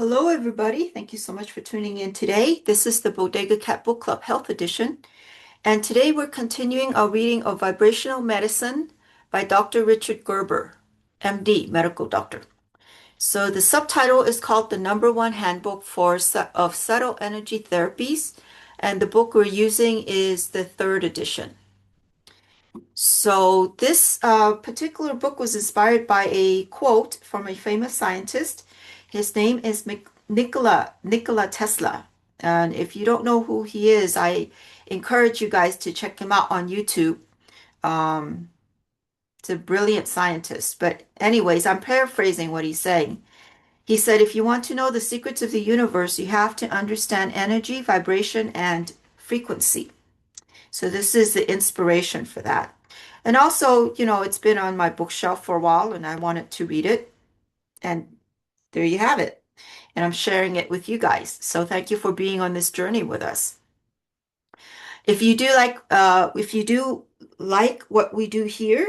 Hello, everybody. Thank you so much for tuning in today. This is the Bodega Cat Book Club Health Edition. And today we're continuing our reading of Vibrational Medicine by Dr. Richard Gerber, MD, medical doctor. So the subtitle is called The Number One Handbook of Subtle Energy Therapies. And the book we're using is the third edition. So this particular book was inspired by a quote from a famous scientist. His name is Nikola Tesla. And if you don't know who he is, I encourage you guys to check him out on YouTube. Um, it's a brilliant scientist. But anyways, I'm paraphrasing what he's saying. He said, if you want to know the secrets of the universe, you have to understand energy, vibration, and frequency. So this is the inspiration for that. And also, it's been on my bookshelf for a while and I wanted to read it. And there you have it. And I'm sharing it with you guys. So thank you for being on this journey with us. If you do like what we do here,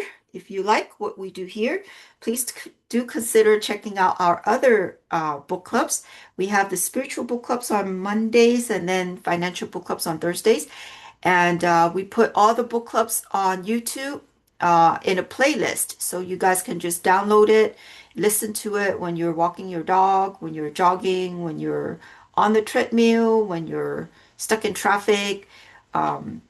please do consider checking out our other book clubs. We have the spiritual book clubs on Mondays and then financial book clubs on Thursdays. And we put all the book clubs on YouTube in a playlist. So you guys can just download it, listen to it when you're walking your dog, when you're jogging, when you're on the treadmill, when you're stuck in traffic. Um,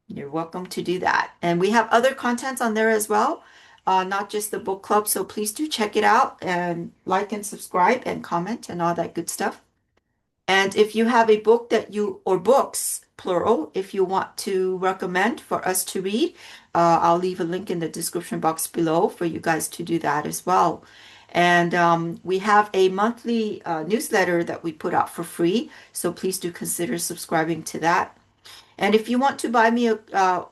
you're welcome to do that. And we have other contents on there as well, not just the book club. So please do check it out and like and subscribe and comment and all that good stuff. And if you have a book or books, plural, if you want to recommend for us to read, I'll leave a link in the description box below for you guys to do that as well. And we have a monthly newsletter that we put out for free, so please do consider subscribing to that. And if you want to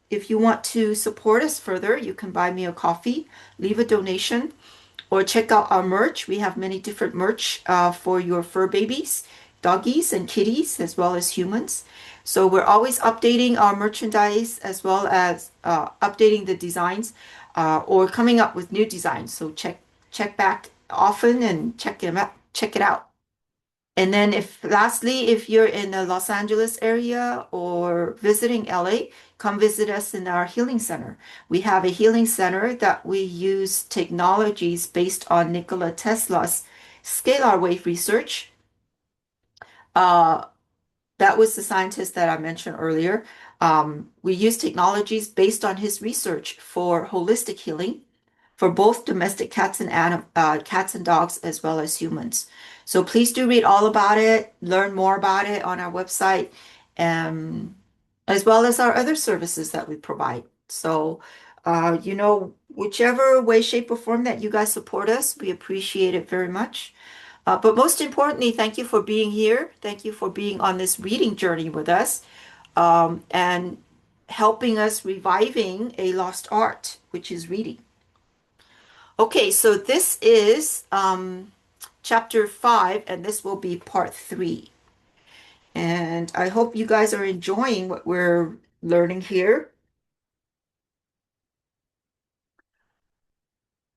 if you want to support us further, you can buy me a coffee, leave a donation, or check out our merch. We have many different merch for your fur babies, doggies, and kitties, as well as humans. So we're always updating our merchandise as well as updating the designs or coming up with new designs. So check back often and check it out. And then lastly, if you're in the Los Angeles area or visiting LA, come visit us in our healing center. We have a healing center that we use technologies based on Nikola Tesla's scalar wave research. That was the scientist that I mentioned earlier. We use technologies based on his research for holistic healing for both domestic cats and dogs as well as humans. So please do read all about it, learn more about it on our website, as well as our other services that we provide. So, whichever way, shape, or form that you guys support us, we appreciate it very much. But most importantly, thank you for being here. Thank you for being on this reading journey with us and helping us reviving a lost art, which is reading. Okay, so this is chapter 5, and this will be part 3. And I hope you guys are enjoying what we're learning here.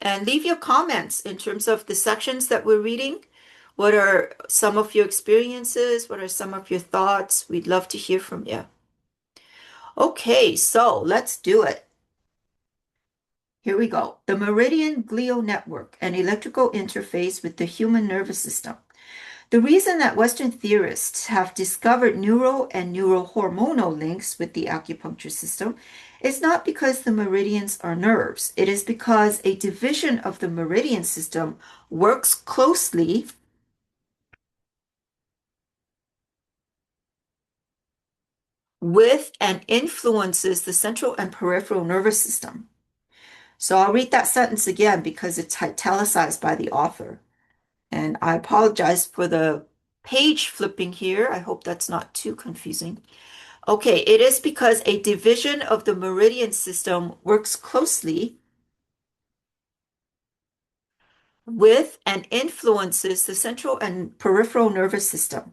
And leave your comments in terms of the sections that we're reading. What are some of your experiences? What are some of your thoughts? We'd love to hear from you. Okay, so let's do it. Here we go. The meridian glial network, an electrical interface with the human nervous system. The reason that Western theorists have discovered neural and neurohormonal links with the acupuncture system is not because the meridians are nerves. It is because a division of the meridian system works closely with and influences the central and peripheral nervous system. So I'll read that sentence again because it's italicized by the author. And I apologize for the page flipping here. I hope that's not too confusing. Okay, it is because a division of the meridian system works closely with and influences the central and peripheral nervous system.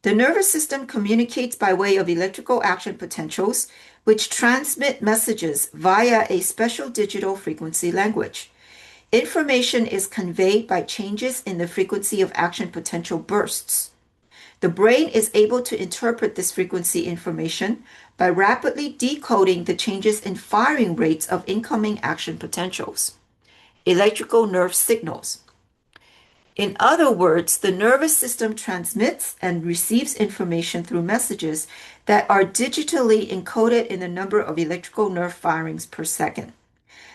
The nervous system communicates by way of electrical action potentials, which transmit messages via a special digital frequency language. Information is conveyed by changes in the frequency of action potential bursts. The brain is able to interpret this frequency information by rapidly decoding the changes in firing rates of incoming action potentials, electrical nerve signals. In other words, the nervous system transmits and receives information through messages that are digitally encoded in the number of electrical nerve firings per second.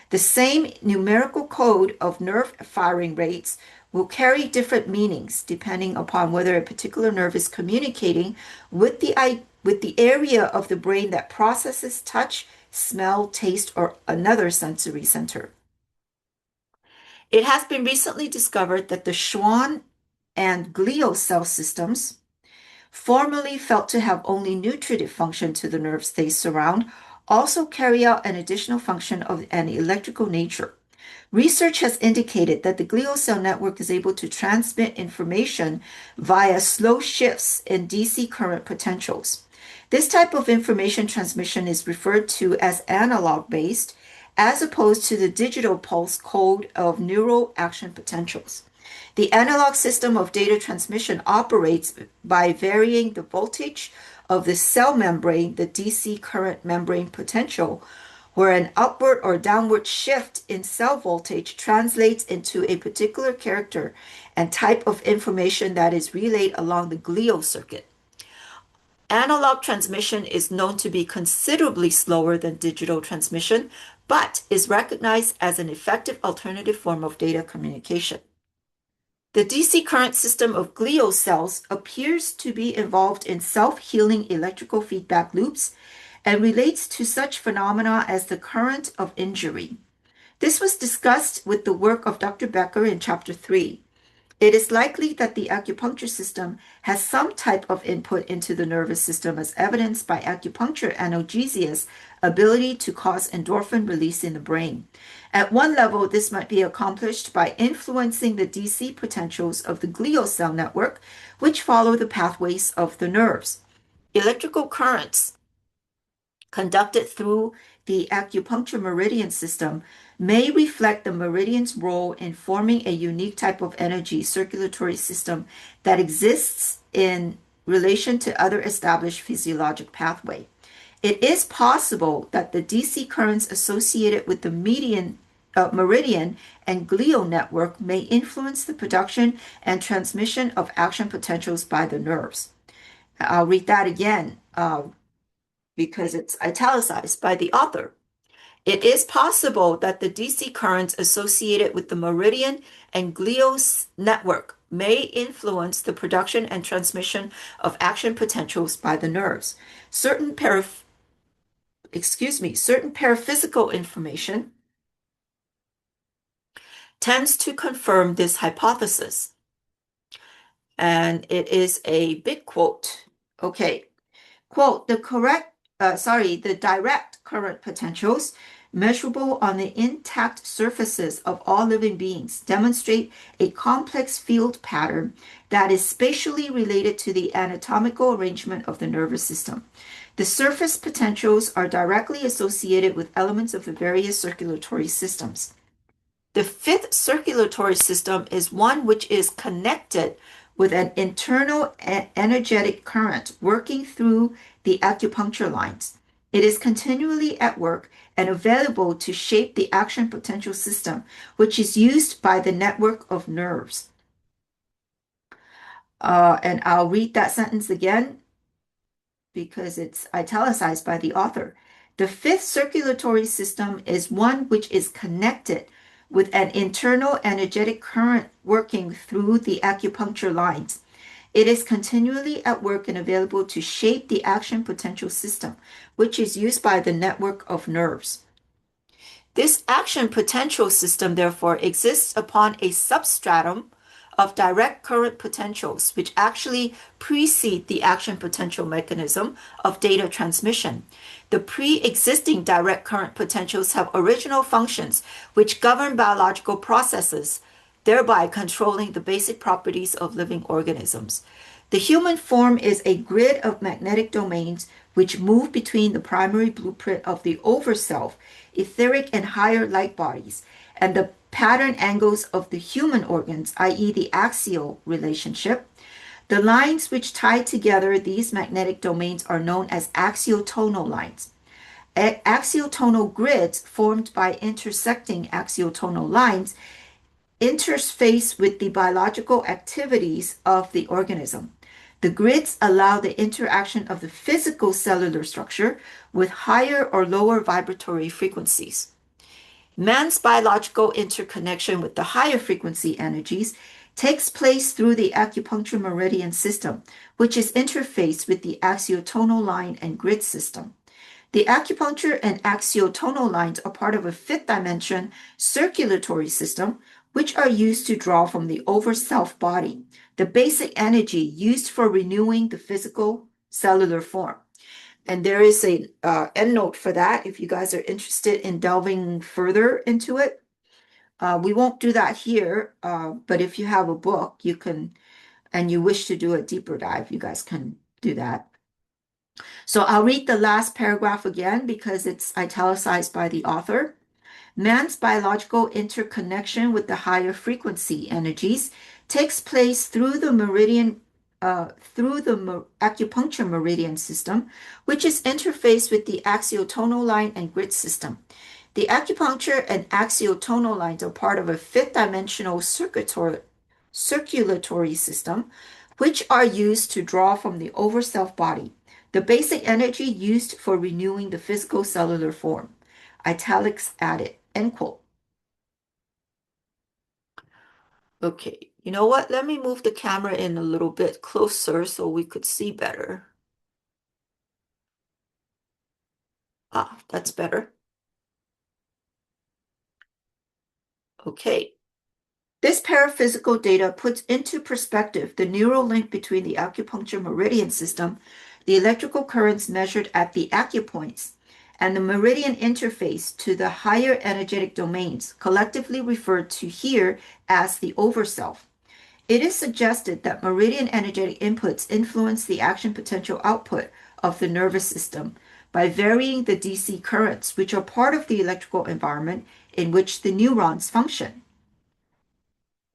The same numerical code of nerve firing rates will carry different meanings depending upon whether a particular nerve is communicating with the area of the brain that processes touch, smell, taste, or another sensory center. It has been recently discovered that the Schwann and glial cell systems, formerly felt to have only nutritive function to the nerves they surround, also carry out an additional function of an electrical nature. Research has indicated that the glial cell network is able to transmit information via slow shifts in DC current potentials. This type of information transmission is referred to as analog-based, as opposed to the digital pulse code of neural action potentials. The analog system of data transmission operates by varying the voltage of the cell membrane, the DC current membrane potential, where an upward or downward shift in cell voltage translates into a particular character and type of information that is relayed along the glial circuit. Analog transmission is known to be considerably slower than digital transmission, but is recognized as an effective alternative form of data communication. The DC current system of glial cells appears to be involved in self-healing electrical feedback loops and relates to such phenomena as the current of injury. This was discussed with the work of Dr. Becker in Chapter 3. It is likely that the acupuncture system has some type of input into the nervous system, as evidenced by acupuncture analgesia's ability to cause endorphin release in the brain. At one level, this might be accomplished by influencing the DC potentials of the glial cell network, which follow the pathways of the nerves. Electrical currents conducted through the acupuncture meridian system may reflect the meridian's role in forming a unique type of energy circulatory system that exists in relation to other established physiologic pathway. It is possible that the DC currents associated with the meridian and glial network may influence the production and transmission of action potentials by the nerves. I'll read that again because it's italicized by the author. It is possible that the DC currents associated with the meridian and glial network may influence the production and transmission of action potentials by the nerves. Certain paraphysical information tends to confirm this hypothesis. And it is a big quote. Okay. Quote, the direct current potentials measurable on the intact surfaces of all living beings demonstrate a complex field pattern that is spatially related to the anatomical arrangement of the nervous system. The surface potentials are directly associated with elements of the various circulatory systems. The fifth circulatory system is one which is connected with an internal energetic current working through the acupuncture lines. It is continually at work and available to shape the action potential system, which is used by the network of nerves. And I'll read that sentence again because it's italicized by the author. The fifth circulatory system is one which is connected with an internal energetic current working through the acupuncture lines. It is continually at work and available to shape the action potential system, which is used by the network of nerves. This action potential system, therefore, exists upon a substratum of direct current potentials, which actually precede the action potential mechanism of data transmission. The pre-existing direct current potentials have original functions which govern biological processes, thereby controlling the basic properties of living organisms. The human form is a grid of magnetic domains which move between the primary blueprint of the overself, etheric and higher light bodies, and the pattern angles of the human organs, i.e., the axial relationship. The lines which tie together these magnetic domains are known as axiotonal lines. Axiotonal grids formed by intersecting axiotonal lines interface with the biological activities of the organism. The grids allow the interaction of the physical cellular structure with higher or lower vibratory frequencies. Man's biological interconnection with the higher frequency energies takes place through the acupuncture meridian system, which is interfaced with the axiotonal line and grid system. The acupuncture and axiotonal lines are part of a fifth dimension circulatory system, which are used to draw from the over self body, the basic energy used for renewing the physical cellular form. And there is a end note for that if you guys are interested in delving further into it. We won't do that here, but if you have a book, you can, and you wish to do a deeper dive, you guys can do that. So I'll read the last paragraph again because it's italicized by the author. Man's biological interconnection with the higher frequency energies takes place through the acupuncture meridian system, which is interfaced with the axiotonal line and grid system. The acupuncture and axiotonal lines are part of a fifth dimensional circulatory system, which are used to draw from the over self body, the basic energy used for renewing the physical cellular form. Italics added. End quote. Okay, you know what? Let me move the camera in a little bit closer so we could see better. Ah, that's better. Okay. This paraphysical data puts into perspective the neural link between the acupuncture meridian system, the electrical currents measured at the acupoints, and the meridian interface to the higher energetic domains, collectively referred to here as the overself. It is suggested that meridian energetic inputs influence the action potential output of the nervous system by varying the DC currents, which are part of the electrical environment in which the neurons function.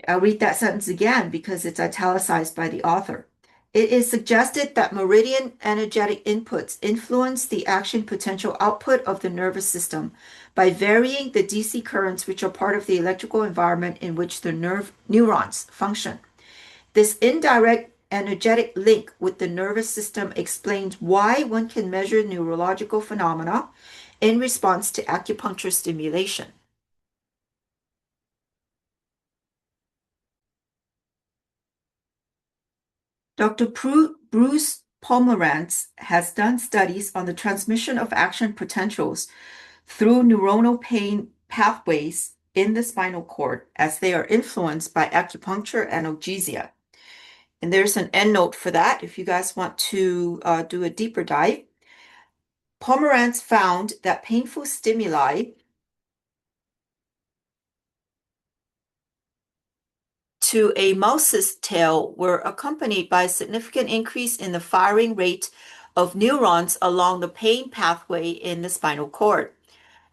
I'll read that sentence again because it's italicized by the author. It is suggested that meridian energetic inputs influence the action potential output of the nervous system by varying the DC currents, which are part of the electrical environment in which the neurons function. This indirect energetic link with the nervous system explains why one can measure neurological phenomena in response to acupuncture stimulation. Dr. Bruce Pomerantz has done studies on the transmission of action potentials through neuronal pain pathways in the spinal cord as they are influenced by acupuncture analgesia. And there's an end note for that if you guys want to do a deeper dive. Pomerantz found that painful stimuli to a mouse's tail were accompanied by a significant increase in the firing rate of neurons along the pain pathway in the spinal cord.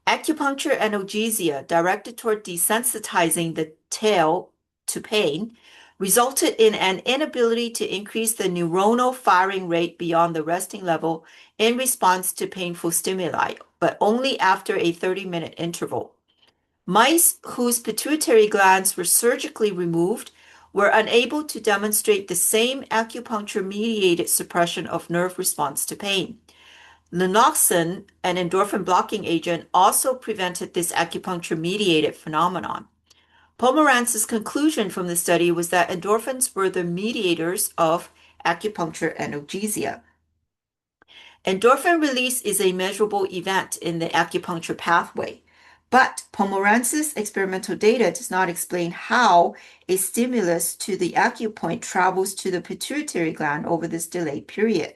Acupuncture analgesia directed toward desensitizing the tail to pain resulted in an inability to increase the neuronal firing rate beyond the resting level in response to painful stimuli, but only after a 30-minute interval. Mice whose pituitary glands were surgically removed were unable to demonstrate the same acupuncture-mediated suppression of nerve response to pain. Lanoxin, an endorphin blocking agent, also prevented this acupuncture-mediated phenomenon. Pomerantz's conclusion from the study was that endorphins were the mediators of acupuncture analgesia. Endorphin release is a measurable event in the acupuncture pathway, but Pomerantz's experimental data does not explain how a stimulus to the acupoint travels to the pituitary gland over this delayed period.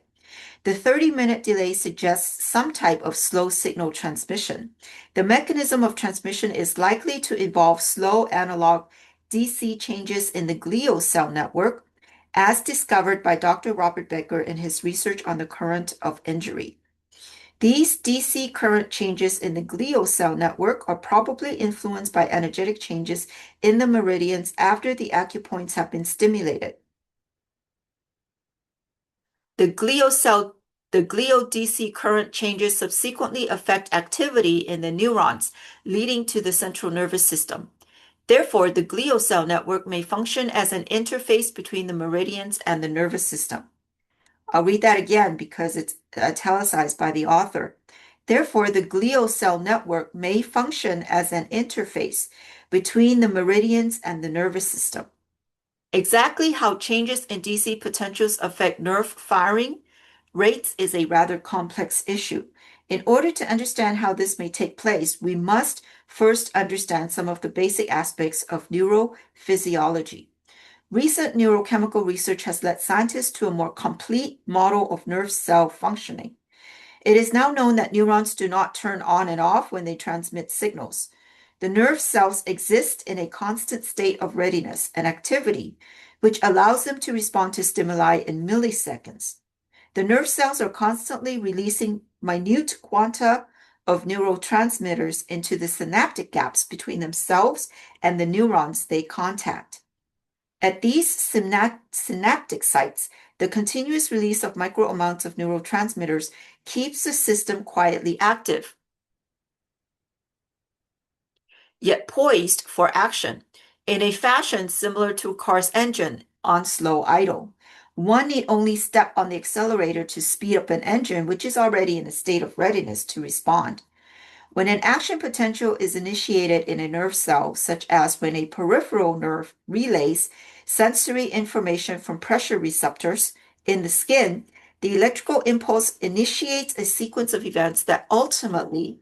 The 30-minute delay suggests some type of slow signal transmission. The mechanism of transmission is likely to involve slow analog DC changes in the glial cell network, as discovered by Dr. Robert Becker in his research on the current of injury. These DC current changes in the glial cell network are probably influenced by energetic changes in the meridians after the acupoints have been stimulated. The glial DC current changes subsequently affect activity in the neurons, leading to the central nervous system. Therefore, the glial cell network may function as an interface between the meridians and the nervous system. I'll read that again because it's italicized by the author. Therefore, the glial cell network may function as an interface between the meridians and the nervous system. Exactly how changes in DC potentials affect nerve firing rates is a rather complex issue. In order to understand how this may take place, we must first understand some of the basic aspects of neurophysiology. Recent neurochemical research has led scientists to a more complete model of nerve cell functioning. It is now known that neurons do not turn on and off when they transmit signals. The nerve cells exist in a constant state of readiness and activity, which allows them to respond to stimuli in milliseconds. The nerve cells are constantly releasing minute quanta of neurotransmitters into the synaptic gaps between themselves and the neurons they contact. At these synaptic sites, the continuous release of micro amounts of neurotransmitters keeps the system quietly active, yet poised for action, in a fashion similar to a car's engine on slow idle. One need only step on the accelerator to speed up an engine which is already in a state of readiness to respond. When an action potential is initiated in a nerve cell, such as when a peripheral nerve relays sensory information from pressure receptors in the skin, the electrical impulse initiates a sequence of events that ultimately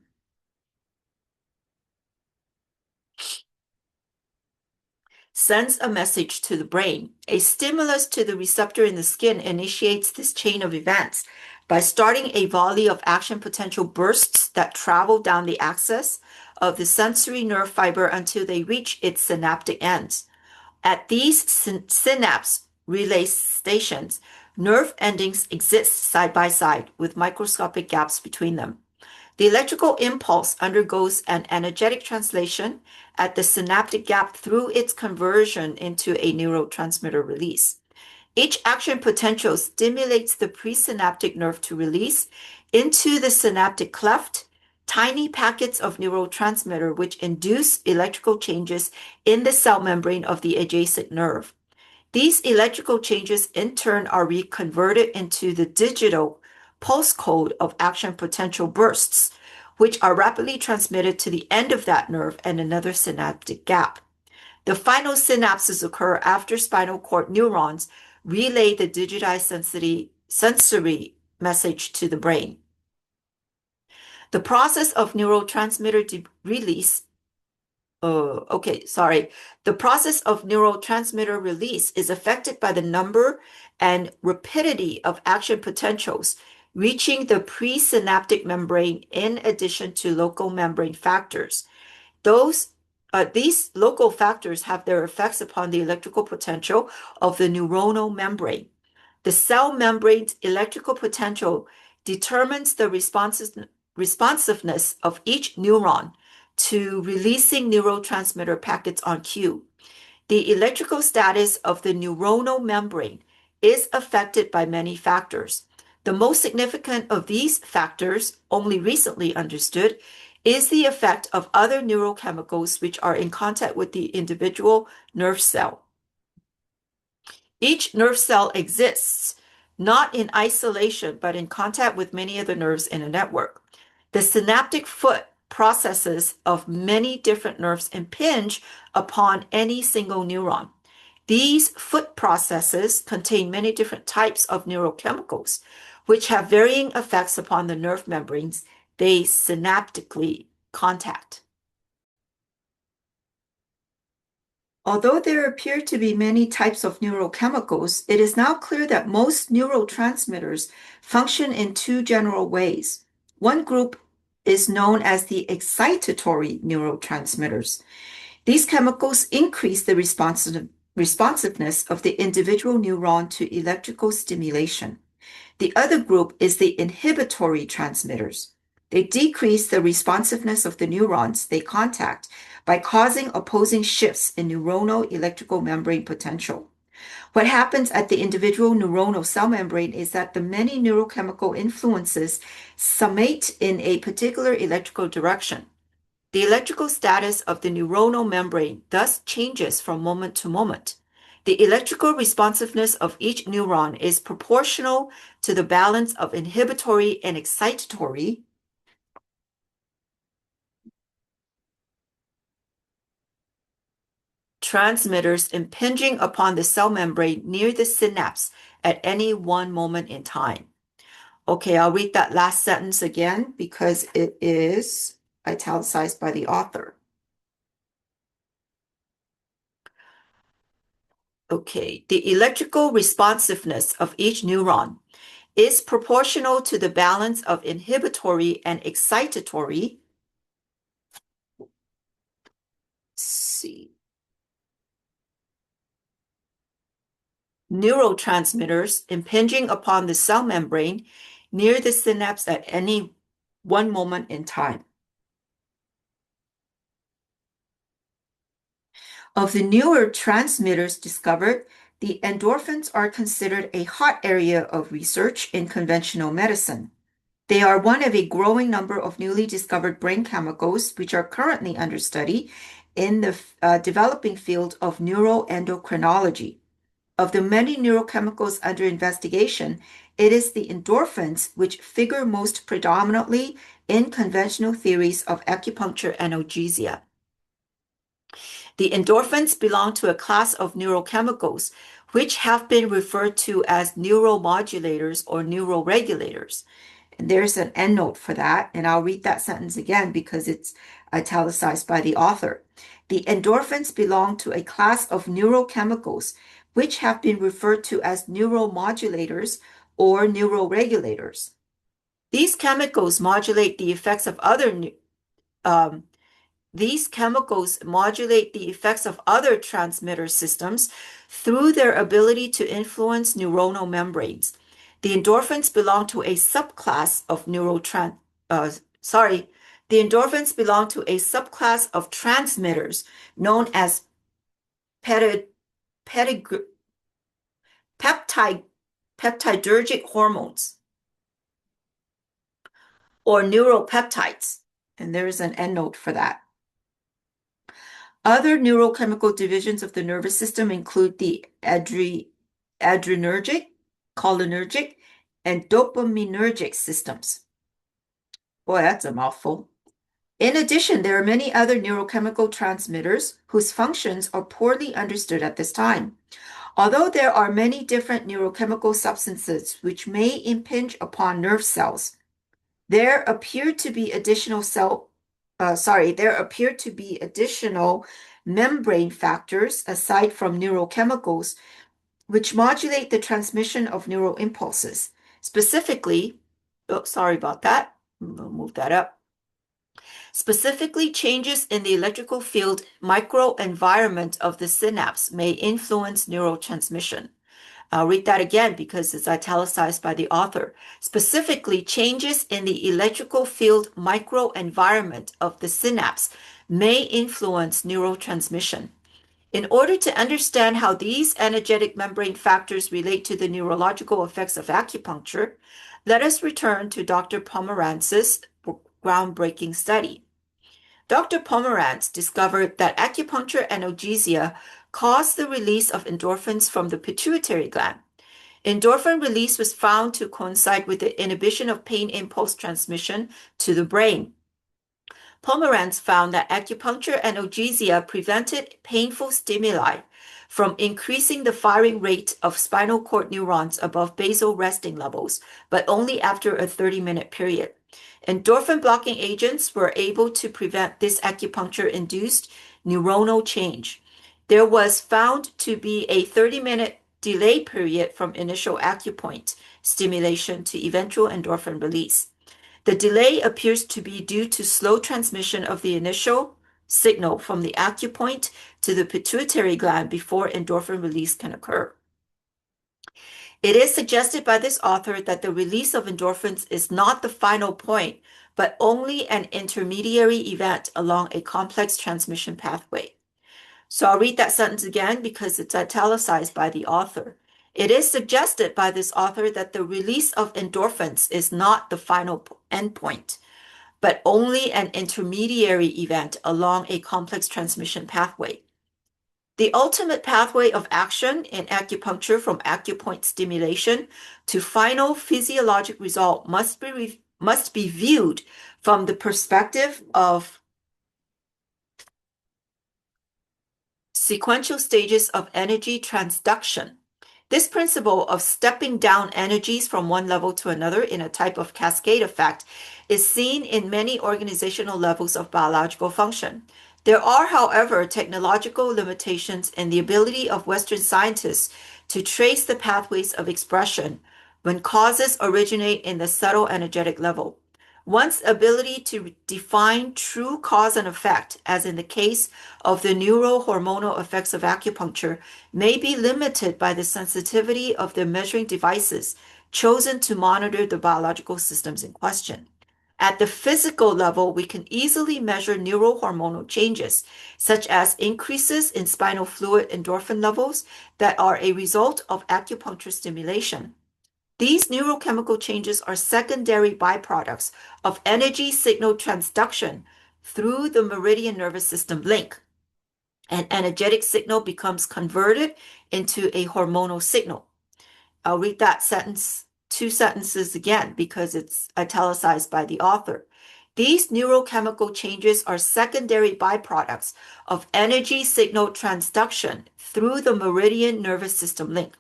sends a message to the brain. A stimulus to the receptor in the skin initiates this chain of events by starting a volley of action potential bursts that travel down the axis of the sensory nerve fiber until they reach its synaptic ends. At these synapse relay stations, nerve endings exist side by side with microscopic gaps between them. The electrical impulse undergoes an energetic translation at the synaptic gap through its conversion into a neurotransmitter release. Each action potential stimulates the presynaptic nerve to release into the synaptic cleft tiny packets of neurotransmitter which induce electrical changes in the cell membrane of the adjacent nerve. These electrical changes in turn are reconverted into the digital pulse code of action potential bursts, which are rapidly transmitted to the end of that nerve and another synaptic gap. The final synapses occur after spinal cord neurons relay the digitized sensory message to the brain. The process of neurotransmitter release The process of neurotransmitter release is affected by the number and rapidity of action potentials reaching the presynaptic membrane in addition to local membrane factors. These local factors have their effects upon the electrical potential of the neuronal membrane. The cell membrane's electrical potential determines the responsiveness of each neuron to releasing neurotransmitter packets on cue. The electrical status of the neuronal membrane is affected by many factors. The most significant of these factors, only recently understood, is the effect of other neurochemicals which are in contact with the individual nerve cell. Each nerve cell exists not in isolation, but in contact with many other nerves in a network. The synaptic foot processes of many different nerves impinge upon any single neuron. These foot processes contain many different types of neurochemicals, which have varying effects upon the nerve membranes they synaptically contact. Although there appear to be many types of neurochemicals, it is now clear that most neurotransmitters function in two general ways. One group is known as the excitatory neurotransmitters. These chemicals increase the responsiveness of the individual neuron to electrical stimulation. The other group is the inhibitory transmitters. They decrease the responsiveness of the neurons they contact by causing opposing shifts in neuronal electrical membrane potential. What happens at the individual neuronal cell membrane is that the many neurochemical influences summate in a particular electrical direction. The electrical status of the neuronal membrane thus changes from moment to moment. The electrical responsiveness of each neuron is proportional to the balance of inhibitory and excitatory transmitters impinging upon the cell membrane near the synapse at any one moment in time. Okay, I'll read that last sentence again because it is italicized by the author. Okay, the electrical responsiveness of each neuron is proportional to the balance of inhibitory and excitatory neurotransmitters impinging upon the cell membrane near the synapse at any one moment in time. Of the newer transmitters discovered, the endorphins are considered a hot area of research in conventional medicine. They are one of a growing number of newly discovered brain chemicals which are currently under study in the developing field of neuroendocrinology. Of the many neurochemicals under investigation, it is the endorphins which figure most predominantly in conventional theories of acupuncture analgesia. The endorphins belong to a class of neurochemicals which have been referred to as neuromodulators or neuroregulators. And there's an endnote for that, and I'll read that sentence again because it's italicized by the author. The endorphins belong to a class of neurochemicals which have been referred to as neuromodulators or neuroregulators. These chemicals modulate the effects of other transmitter systems through their ability to influence neuronal membranes. The endorphins belong to a subclass of transmitters known as peptidergic hormones or neuropeptides. And there is an endnote for that. Other neurochemical divisions of the nervous system include the adrenergic, cholinergic, and dopaminergic systems. Boy, that's a mouthful. In addition, there are many other neurochemical transmitters whose functions are poorly understood at this time. Although there are many different neurochemical substances which may impinge upon nerve cells, there appear to be additional membrane factors aside from neurochemicals which modulate the transmission of neural impulses. Specifically, sorry about that. We'll move that up. Specifically, changes in the electrical field microenvironment of the synapse may influence neurotransmission. I'll read that again because it's italicized by the author. Specifically, changes in the electrical field microenvironment of the synapse may influence neurotransmission. In order to understand how these energetic membrane factors relate to the neurological effects of acupuncture, let us return to Dr. Pomerantz's groundbreaking study. Dr. Pomerantz discovered that acupuncture analgesia caused the release of endorphins from the pituitary gland. Endorphin release was found to coincide with the inhibition of pain impulse transmission to the brain. Pomerantz found that acupuncture analgesia prevented painful stimuli from increasing the firing rate of spinal cord neurons above basal resting levels, but only after a 30-minute period. Endorphin blocking agents were able to prevent this acupuncture-induced neuronal change. There was found to be a 30-minute delay period from initial acupoint stimulation to eventual endorphin release. The delay appears to be due to slow transmission of the initial signal from the acupoint to the pituitary gland before endorphin release can occur. It is suggested by this author that the release of endorphins is not the final point, but only an intermediary event along a complex transmission pathway. So I'll read that sentence again because it's italicized by the author. It is suggested by this author that the release of endorphins is not the final endpoint, but only an intermediary event along a complex transmission pathway. The ultimate pathway of action in acupuncture from acupoint stimulation to final physiologic result must be viewed from the perspective of sequential stages of energy transduction. This principle of stepping down energies from one level to another in a type of cascade effect is seen in many organizational levels of biological function. There are, however, technological limitations in the ability of Western scientists to trace the pathways of expression when causes originate in the subtle energetic level. One's ability to define true cause and effect, as in the case of the neurohormonal effects of acupuncture, may be limited by the sensitivity of the measuring devices chosen to monitor the biological systems in question. At the physical level, we can easily measure neurohormonal changes, such as increases in spinal fluid endorphin levels that are a result of acupuncture stimulation. These neurochemical changes are secondary byproducts of energy signal transduction through the meridian nervous system link. An energetic signal becomes converted into a hormonal signal. I'll read that sentence, two sentences again, because it's italicized by the author. These neurochemical changes are secondary byproducts of energy signal transduction through the meridian nervous system link.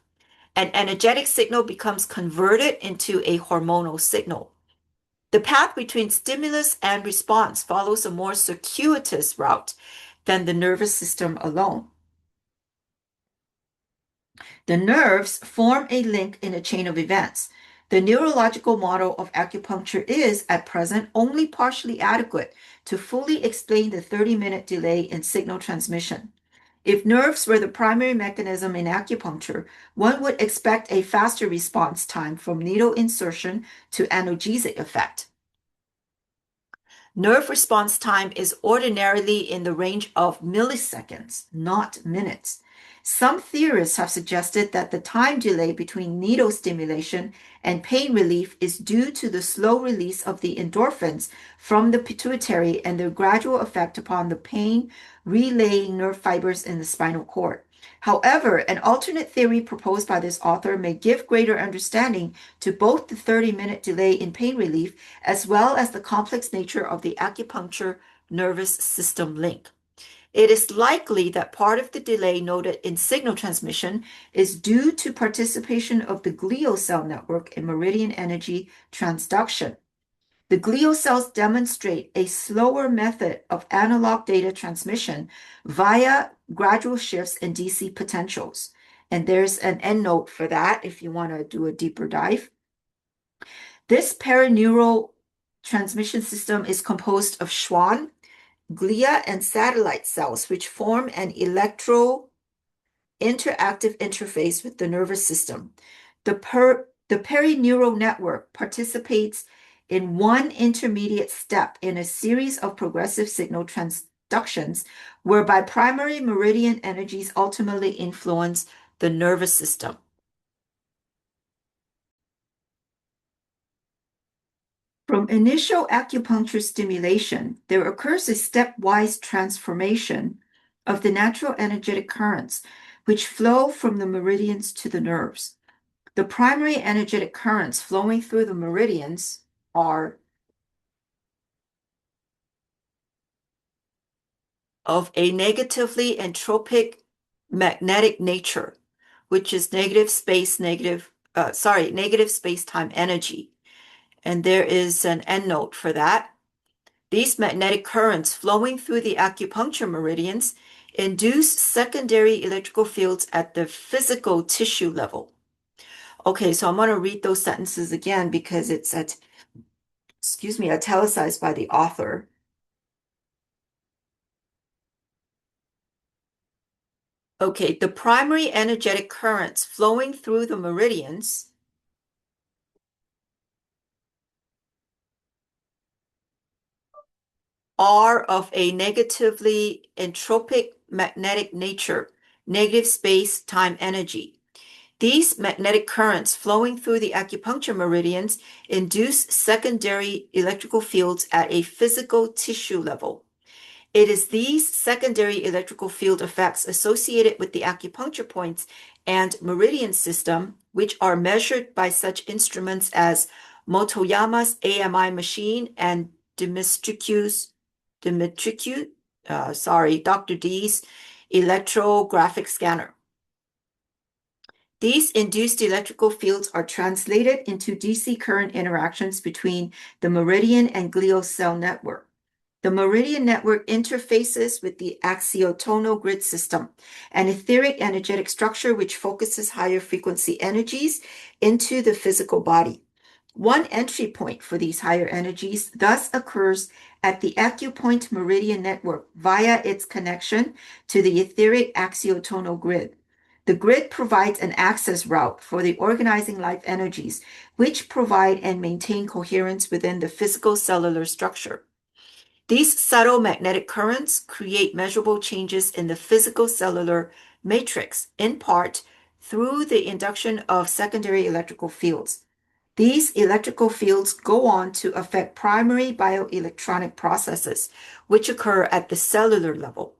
An energetic signal becomes converted into a hormonal signal. The path between stimulus and response follows a more circuitous route than the nervous system alone. The nerves form a link in a chain of events. The neurological model of acupuncture is, at present, only partially adequate to fully explain the 30-minute delay in signal transmission. If nerves were the primary mechanism in acupuncture, one would expect a faster response time from needle insertion to analgesic effect. Nerve response time is ordinarily in the range of milliseconds, not minutes. Some theorists have suggested that the time delay between needle stimulation and pain relief is due to the slow release of the endorphins from the pituitary and their gradual effect upon the pain relaying nerve fibers in the spinal cord. However, an alternate theory proposed by this author may give greater understanding to both the 30-minute delay in pain relief as well as the complex nature of the acupuncture nervous system link. It is likely that part of the delay noted in signal transmission is due to participation of the glial cell network in meridian energy transduction. The glial cells demonstrate a slower method of analog data transmission via gradual shifts in DC potentials. And there's an endnote for that if you want to do a deeper dive. This perineural transmission system is composed of Schwann, glia, and satellite cells, which form an interactive interface with the nervous system. The perineural network participates in one intermediate step in a series of progressive signal transductions, whereby primary meridian energies ultimately influence the nervous system. From initial acupuncture stimulation, there occurs a stepwise transformation of the natural energetic currents which flow from the meridians to the nerves. The primary energetic currents flowing through the meridians are of a negatively entropic magnetic nature, which is negative space-time energy. And there is an endnote for that. These magnetic currents flowing through the acupuncture meridians induce secondary electrical fields at the physical tissue level. Okay, so I'm going to read those sentences again because it's italicized by the author. Okay, the primary energetic currents flowing through the meridians are of a negatively entropic magnetic nature, negative space-time energy. These magnetic currents flowing through the acupuncture meridians induce secondary electrical fields at a physical tissue level. It is these secondary electrical field effects associated with the acupuncture points and meridian system, which are measured by such instruments as Motoyama's AMI machine and Dr. D's electrographic scanner. These induced electrical fields are translated into DC current interactions between the meridian and glial cell network. The meridian network interfaces with the axiotonal grid system, an etheric energetic structure which focuses higher frequency energies into the physical body. One entry point for these higher energies thus occurs at the acupoint meridian network via its connection to the etheric axiotonal grid. The grid provides an access route for the organizing life energies, which provide and maintain coherence within the physical cellular structure. These subtle magnetic currents create measurable changes in the physical cellular matrix, in part through the induction of secondary electrical fields. These electrical fields go on to affect primary bioelectronic processes, which occur at the cellular level.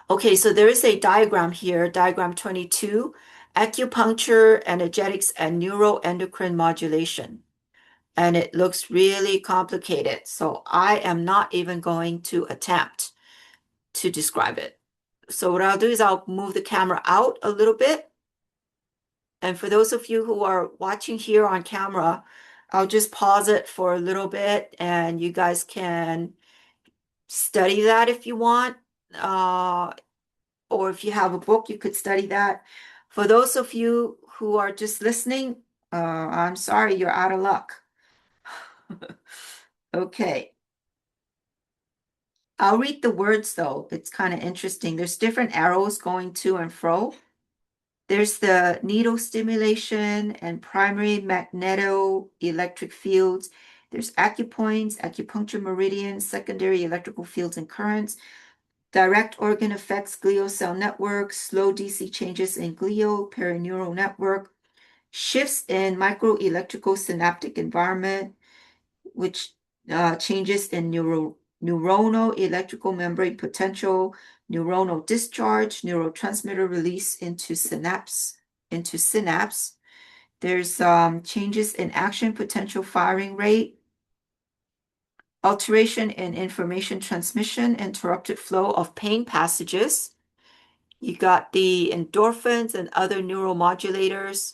Okay, so there is a diagram here, diagram 22, acupuncture, energetics, and neuroendocrine modulation. And it looks really complicated. So I am not even going to attempt to describe it. So what I'll do is I'll move the camera out a little bit. And for those of you who are watching here on camera, I'll just pause it for a little bit and you guys can study that if you want. Or if you have a book, you could study that. For those of you who are just listening, I'm sorry, you're out of luck. Okay. I'll read the words though. It's kind of interesting. There's different arrows going to and fro. There's the needle stimulation and primary magneto-electric fields. There's acupoints, acupuncture meridians, secondary electrical fields and currents, direct organ effects, glial cell network, slow DC changes in glial perineural network, shifts in microelectrical synaptic environment, which changes in neuronal electrical membrane potential, neuronal discharge, neurotransmitter release into synapse. There's changes in action potential firing rate, alteration in information transmission, interrupted flow of pain passages. You got the endorphins and other neuromodulators,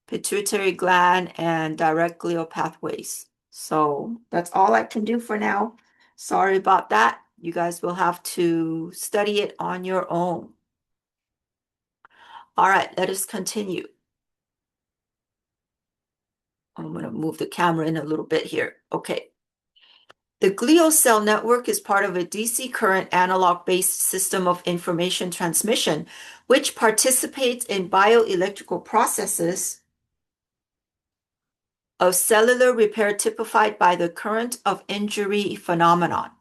pituitary gland, and direct glial pathways. So that's all I can do for now. Sorry about that. You guys will have to study it on your own. All right, let us continue. I'm going to move the camera in a little bit here. Okay. The glial cell network is part of a DC current analog-based system of information transmission, which participates in bioelectrical processes of cellular repair typified by the current of injury phenomenon.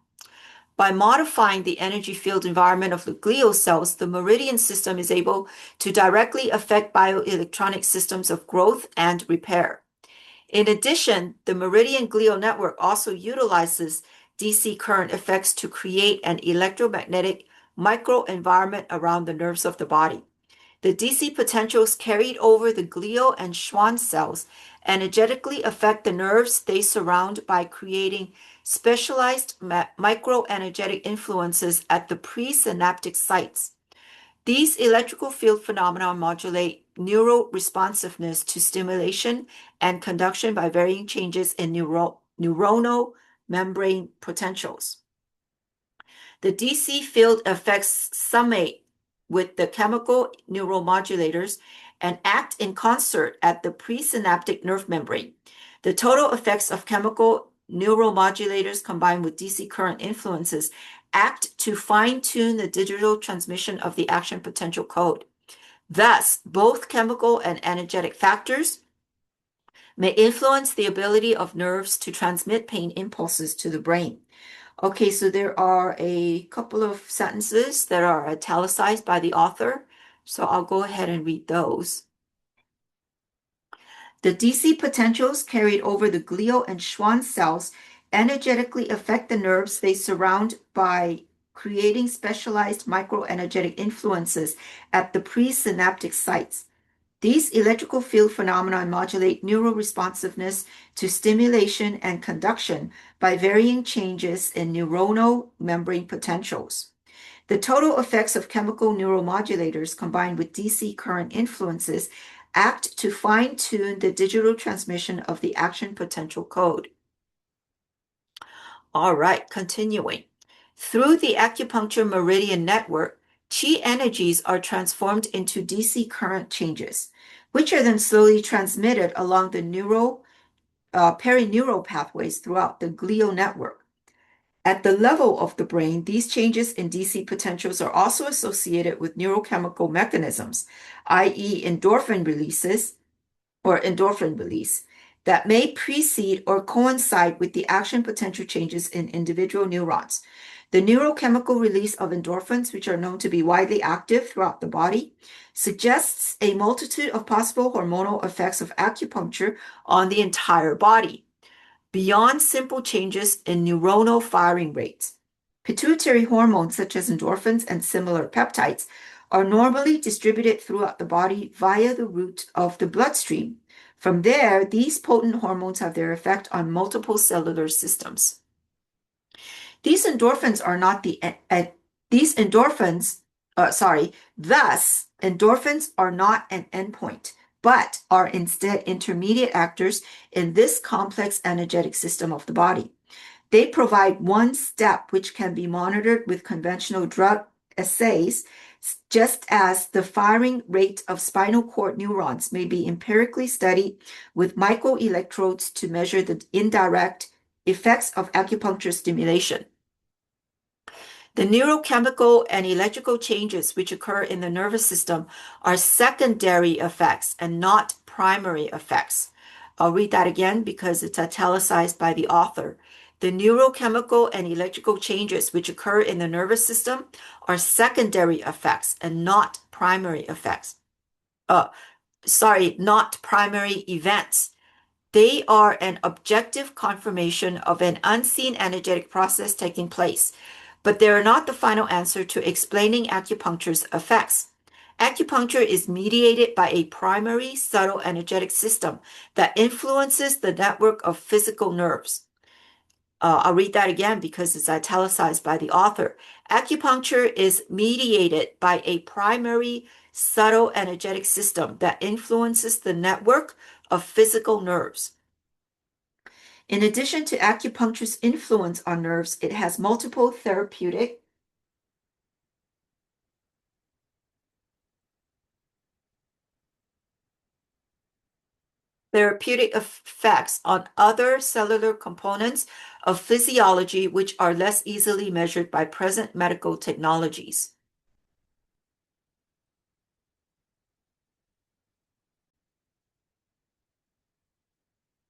By modifying the energy field environment of the glial cells, the meridian system is able to directly affect bioelectronic systems of growth and repair. In addition, the meridian glial network also utilizes DC current effects to create an electromagnetic microenvironment around the nerves of the body. The DC potentials carried over the glial and Schwann cells energetically affect the nerves they surround by creating specialized microenergetic influences at the presynaptic sites. These electrical field phenomena modulate neural responsiveness to stimulation and conduction by varying changes in neuronal membrane potentials. The DC field effects summate with the chemical neuromodulators and act in concert at the presynaptic nerve membrane. The total effects of chemical neuromodulators combined with DC current influences act to fine-tune the digital transmission of the action potential code. Thus, both chemical and energetic factors may influence the ability of nerves to transmit pain impulses to the brain. Okay, so there are a couple of sentences that are italicized by the author, so I'll go ahead and read those. The DC potentials carried over the glial and Schwann cells energetically affect the nerves they surround by creating specialized microenergetic influences at the presynaptic sites. These electrical field phenomena modulate neuroresponsiveness to stimulation and conduction by varying changes in neuronal membrane potentials. The total effects of chemical neuromodulators combined with DC current influences act to fine-tune the digital transmission of the action potential code. All right, continuing. Through the acupuncture meridian network, chi energies are transformed into DC current changes, which are then slowly transmitted along the perineural pathways throughout the glial network. At the level of the brain, these changes in DC potentials are also associated with neurochemical mechanisms, i.e. endorphin release, that may precede or coincide with the action potential changes in individual neurons. The neurochemical release of endorphins, which are known to be widely active throughout the body, suggests a multitude of possible hormonal effects of acupuncture on the entire body, beyond simple changes in neuronal firing rates. Pituitary hormones such as endorphins and similar peptides are normally distributed throughout the body via the route of the bloodstream. From there, these potent hormones have their effect on multiple cellular systems. These endorphins are not thus, endorphins are not an endpoint, but are instead intermediate actors in this complex energetic system of the body. They provide one step which can be monitored with conventional drug assays, just as the firing rate of spinal cord neurons may be empirically studied with microelectrodes to measure the indirect effects of acupuncture stimulation. The neurochemical and electrical changes which occur in the nervous system are secondary effects and not primary effects. I'll read that again because it's italicized by the author. The neurochemical and electrical changes which occur in the nervous system are secondary effects and not primary effects. Not primary events. They are an objective confirmation of an unseen energetic process taking place, but they are not the final answer to explaining acupuncture's effects. Acupuncture is mediated by a primary subtle energetic system that influences the network of physical nerves. I'll read that again because it's italicized by the author. Acupuncture is mediated by a primary subtle energetic system that influences the network of physical nerves. In addition to acupuncture's influence on nerves, it has multiple therapeutic effects on other cellular components of physiology which are less easily measured by present medical technologies.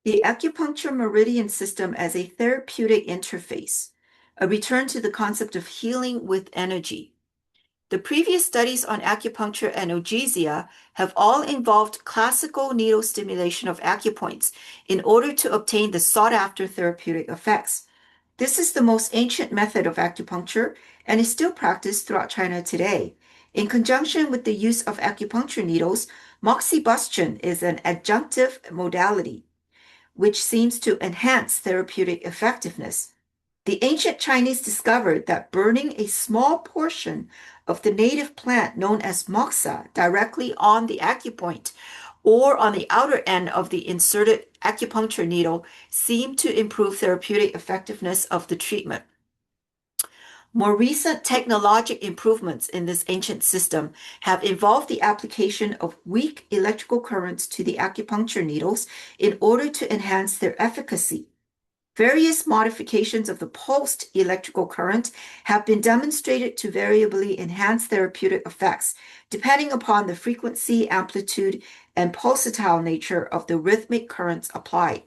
The acupuncture meridian system as a therapeutic interface, a return to the concept of healing with energy. The previous studies on acupuncture analgesia have all involved classical needle stimulation of acupoints in order to obtain the sought-after therapeutic effects. This is the most ancient method of acupuncture and is still practiced throughout China today. In conjunction with the use of acupuncture needles, moxibustion is an adjunctive modality, which seems to enhance therapeutic effectiveness. The ancient Chinese discovered that burning a small portion of the native plant known as moxa directly on the acupoint or on the outer end of the inserted acupuncture needle seemed to improve therapeutic effectiveness of the treatment. More recent technologic improvements in this ancient system have involved the application of weak electrical currents to the acupuncture needles in order to enhance their efficacy. Various modifications of the pulsed electrical current have been demonstrated to variably enhance therapeutic effects, depending upon the frequency, amplitude, and pulsatile nature of the rhythmic currents applied.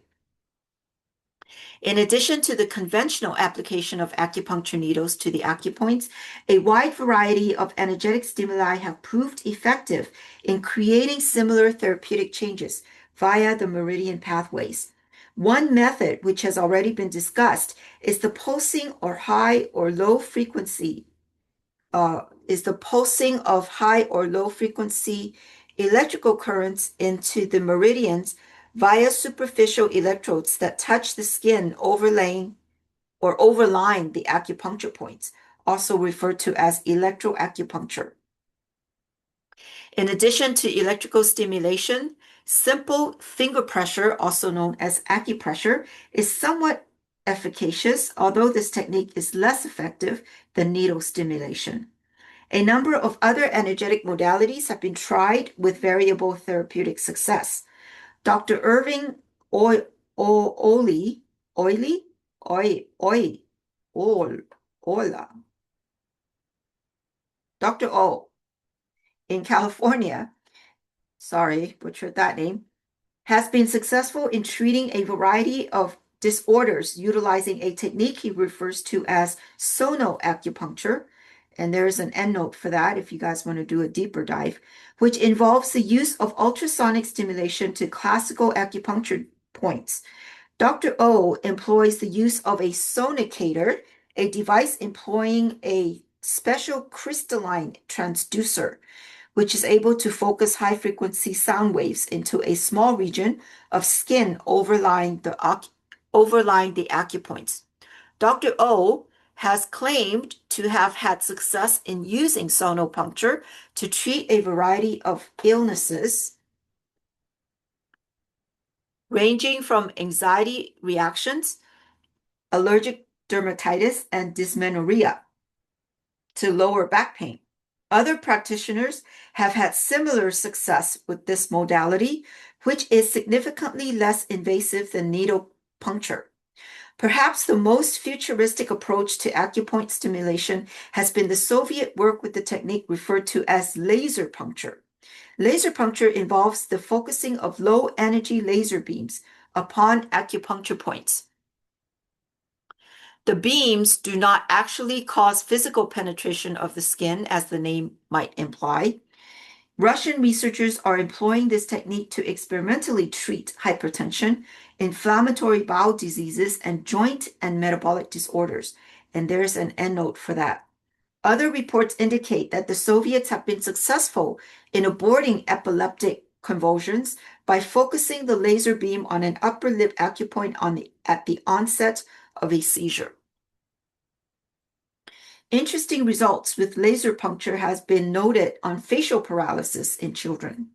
In addition to the conventional application of acupuncture needles to the acupoints, a wide variety of energetic stimuli have proved effective in creating similar therapeutic changes via the meridian pathways. One method, which has already been discussed, is the pulsing or high or low frequency, is the pulsing of high or low frequency electrical currents into the meridians via superficial electrodes that touch the skin overlaying or overlying the acupuncture points, also referred to as electroacupuncture. In addition to electrical stimulation, simple finger pressure, also known as acupressure, is somewhat efficacious, although this technique is less effective than needle stimulation. A number of other energetic modalities have been tried with variable therapeutic success. Dr. Irving Oily, Oily, Oy, Oy, Ol, Ola, Dr. O in California, sorry, butchered that name, has been successful in treating a variety of disorders utilizing a technique he refers to as sonoacupuncture. And there's an endnote for that if you guys want to do a deeper dive, which involves the use of ultrasonic stimulation to classical acupuncture points. Dr. O employs the use of a sonicator, a device employing a special crystalline transducer, which is able to focus high-frequency sound waves into a small region of skin overlying the acupoints. Dr. O has claimed to have had success in using sonopuncture to treat a variety of illnesses, ranging from anxiety reactions, allergic dermatitis, and dysmenorrhea to lower back pain. Other practitioners have had similar success with this modality, which is significantly less invasive than needle puncture. Perhaps the most futuristic approach to acupoint stimulation has been the Soviet work with the technique referred to as laser puncture. Laser puncture involves the focusing of low energy laser beams upon acupuncture points. The beams do not actually cause physical penetration of the skin, as the name might imply. Russian researchers are employing this technique to experimentally treat hypertension, inflammatory bowel diseases, and joint and metabolic disorders. And there's an endnote for that. Other reports indicate that the Soviets have been successful in aborting epileptic convulsions by focusing the laser beam on an upper lip acupoint at the onset of a seizure. Interesting results with laser puncture has been noted on facial paralysis in children.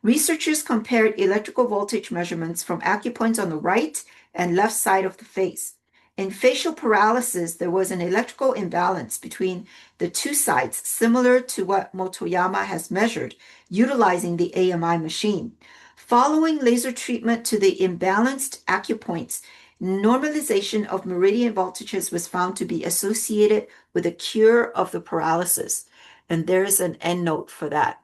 Researchers compared electrical voltage measurements from acupoints on the right and left side of the face. In facial paralysis, there was an electrical imbalance between the two sides, similar to what Motoyama has measured utilizing the AMI machine. Following laser treatment to the imbalanced acupoints, normalization of meridian voltages was found to be associated with a cure of the paralysis. And there is an endnote for that.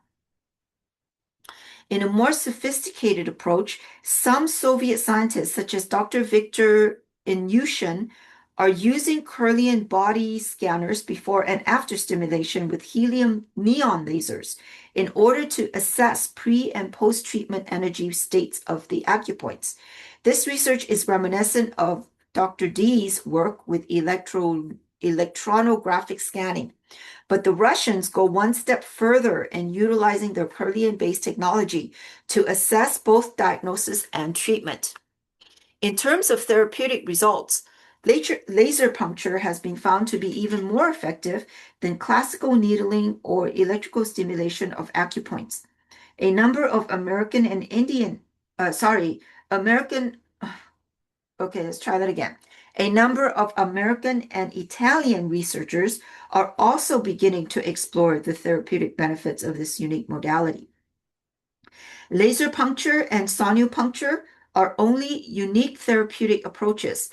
In a more sophisticated approach, some Soviet scientists, such as Dr. Viktor Ilyushin, are using Kirlian body scanners before and after stimulation with helium neon lasers in order to assess pre- and post-treatment energy states of the acupoints. This research is reminiscent of Dr. D's work with electronographic scanning. But the Russians go one step further in utilizing their Kirlian-based technology to assess both diagnosis and treatment. In terms of therapeutic results, laser puncture has been found to be even more effective than classical needling or electrical stimulation of acupoints. A number of American and Indian, okay, let's try that again. A number of American and Italian researchers are also beginning to explore the therapeutic benefits of this unique modality. Laser puncture and sonopuncture are only unique therapeutic approaches.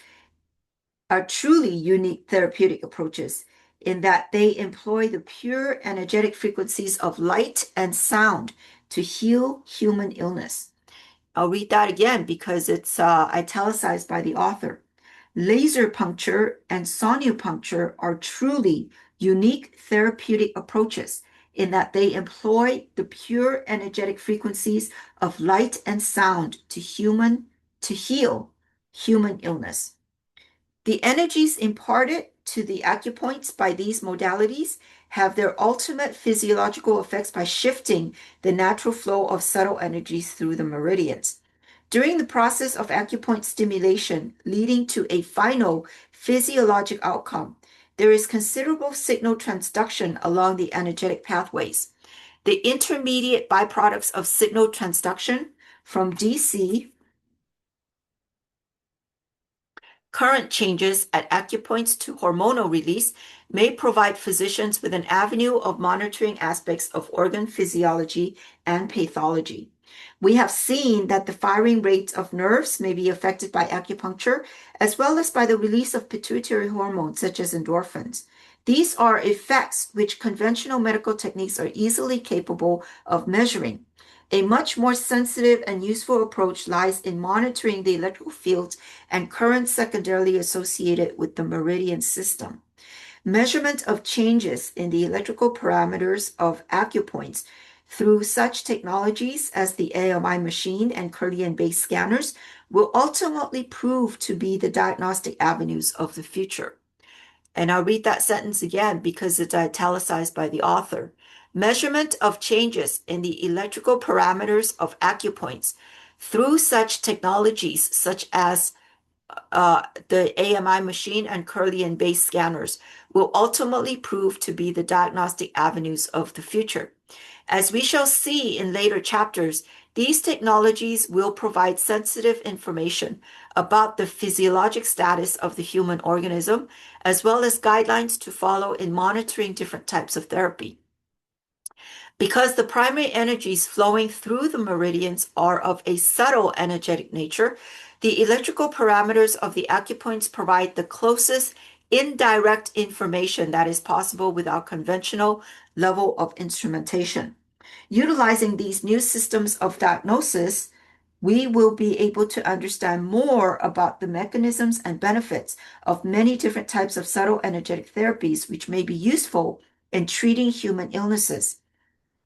are truly unique therapeutic approaches in that they employ the pure energetic frequencies of light and sound to heal human illness. I'll read that again because it's italicized by the author. Laser puncture and sonopuncture are truly unique therapeutic approaches in that they employ the pure energetic frequencies of light and sound to heal human illness. The energies imparted to the acupoints by these modalities have their ultimate physiological effects by shifting the natural flow of subtle energies through the meridians. During the process of acupoint stimulation leading to a final physiologic outcome, there is considerable signal transduction along the energetic pathways. The intermediate byproducts of signal transduction from DC current changes at acupoints to hormonal release may provide physicians with an avenue of monitoring aspects of organ physiology and pathology. We have seen that the firing rates of nerves may be affected by acupuncture, as well as by the release of pituitary hormones such as endorphins. These are effects which conventional medical techniques are easily capable of measuring. A much more sensitive and useful approach lies in monitoring the electrical fields and currents secondarily associated with the meridian system. Measurement of changes in the electrical parameters of acupoints through such technologies as the AMI machine and Kirlian-based scanners will ultimately prove to be the diagnostic avenues of the future. And I'll read that sentence again because it's italicized by the author. Measurement of changes in the electrical parameters of acupoints through such technologies such as the AMI machine and Kirlian-based scanners will ultimately prove to be the diagnostic avenues of the future. As we shall see in later chapters, these technologies will provide sensitive information about the physiologic status of the human organism, as well as guidelines to follow in monitoring different types of therapy. Because the primary energies flowing through the meridians are of a subtle energetic nature, the electrical parameters of the acupoints provide the closest indirect information that is possible without conventional level of instrumentation. Utilizing these new systems of diagnosis, we will be able to understand more about the mechanisms and benefits of many different types of subtle energetic therapies which may be useful in treating human illnesses.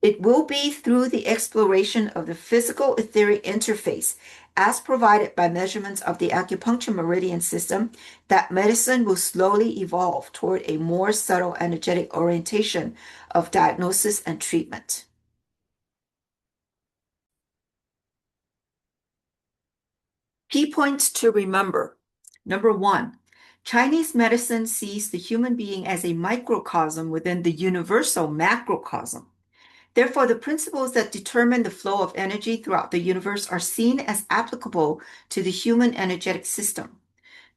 It will be through the exploration of the physical etheric interface as provided by measurements of the acupuncture meridian system that medicine will slowly evolve toward a more subtle energetic orientation of diagnosis and treatment. Key points to remember. Number one, Chinese medicine sees the human being as a microcosm within the universal macrocosm. Therefore, the principles that determine the flow of energy throughout the universe are seen as applicable to the human energetic system.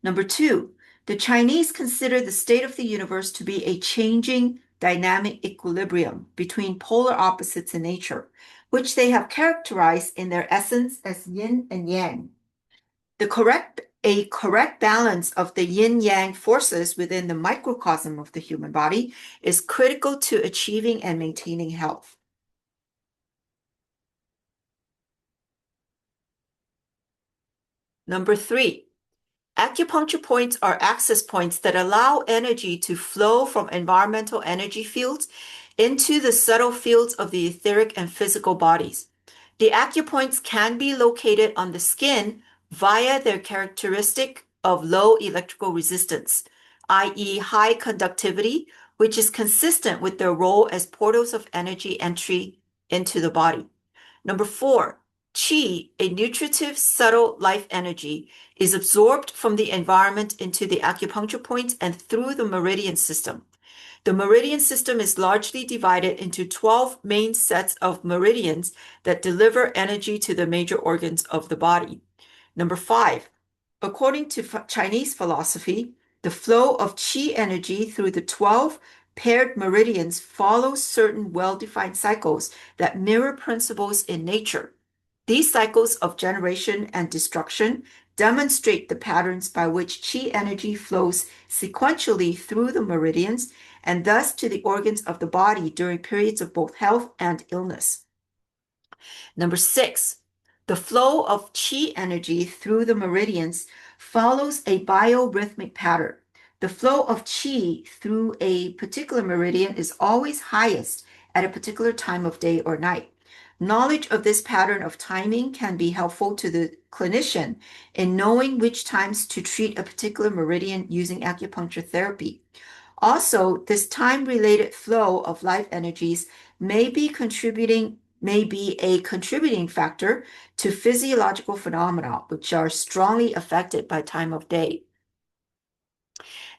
Number two, the Chinese consider the state of the universe to be a changing dynamic equilibrium between polar opposites in nature, which they have characterized in their essence as yin and yang. A correct balance of the yin-yang forces within the microcosm of the human body is critical to achieving and maintaining health. Number three, acupuncture points are access points that allow energy to flow from environmental energy fields into the subtle fields of the etheric and physical bodies. The acupoints can be located on the skin via their characteristic of low electrical resistance, i.e. high conductivity, which is consistent with their role as portals of energy entry into the body. Number four, Qi, a nutritive, subtle life energy, is absorbed from the environment into the acupuncture points and through the meridian system. The meridian system is largely divided into 12 main sets of meridians that deliver energy to the major organs of the body. Number five, according to Chinese philosophy, the flow of qi energy through the 12 paired meridians follows certain well-defined cycles that mirror principles in nature. These cycles of generation and destruction, demonstrate the patterns by which qi energy flows sequentially through the meridians and thus to the organs of the body during periods of both health and illness. Number 6, the flow of qi energy through the meridians follows a biorhythmic pattern. The flow of qi through a particular meridian is always highest at a particular time of day or night. Knowledge of this pattern of timing can be helpful to the clinician in knowing which times to treat a particular meridian using acupuncture therapy. Also, this time-related flow of life energies may be a contributing factor to physiological phenomena, which are strongly affected by time of day.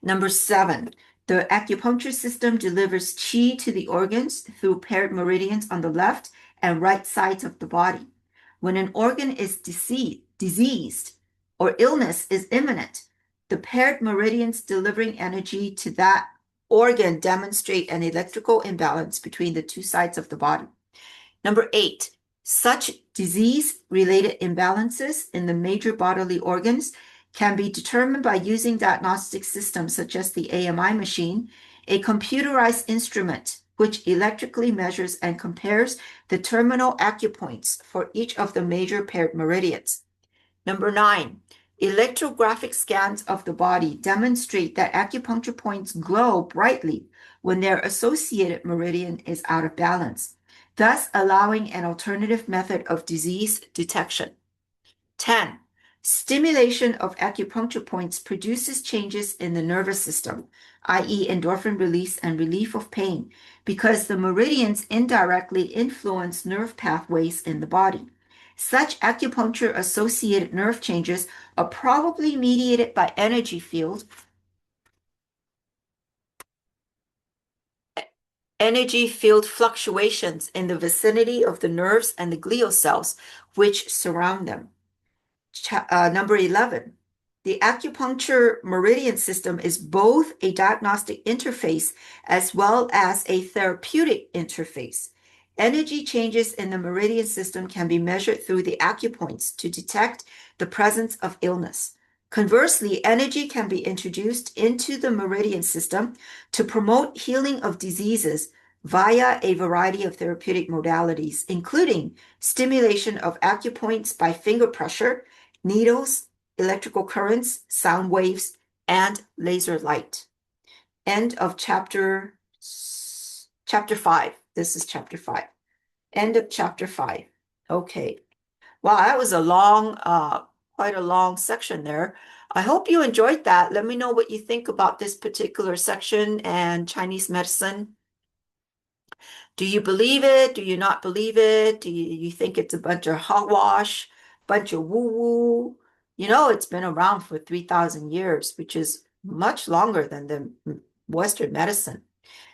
Number 7, the acupuncture system delivers qi to the organs through paired meridians on the left and right sides of the body. When an organ is diseased or illness is imminent, the paired meridians delivering energy to that organ demonstrate an electrical imbalance between the two sides of the body. Number 8, such disease-related imbalances in the major bodily organs can be determined by using diagnostic systems such as the AMI machine, a computerized instrument which electrically measures and compares the terminal acupoints for each of the major paired meridians. Number 9, electrographic scans of the body demonstrate that acupuncture points glow brightly when their associated meridian is out of balance, thus allowing an alternative method of disease detection. 10, stimulation of acupuncture points produces changes in the nervous system, i.e. endorphin release and relief of pain, because the meridians indirectly influence nerve pathways in the body. Such acupuncture-associated nerve changes are probably mediated by energy field fluctuations in the vicinity of the nerves and the glial cells which surround them. Number 11, the acupuncture meridian system is both a diagnostic interface as well as a therapeutic interface. Energy changes in the meridian system can be measured through the acupoints to detect the presence of illness. Conversely, energy can be introduced into the meridian system to promote healing of diseases via a variety of therapeutic modalities, including stimulation of acupoints by finger pressure, needles, electrical currents, sound waves, and laser light. End of chapter 5. This is chapter 5. End of chapter 5. Okay. Wow, that was quite a long section there. I hope you enjoyed that. Let me know what you think about this particular section and Chinese medicine. Do you believe it? Do you not believe it? Do you think it's a bunch of hogwash, bunch of woo-woo? It's been around for 3,000 years, which is much longer than the Western medicine.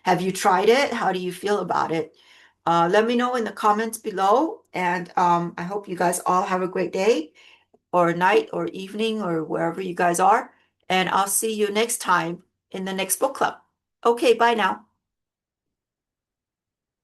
Have you tried it? How do you feel about it? Let me know in the comments below, and I hope you guys all have a great day or night or evening or wherever you guys are, and I'll see you next time in the next book club. Okay, bye now.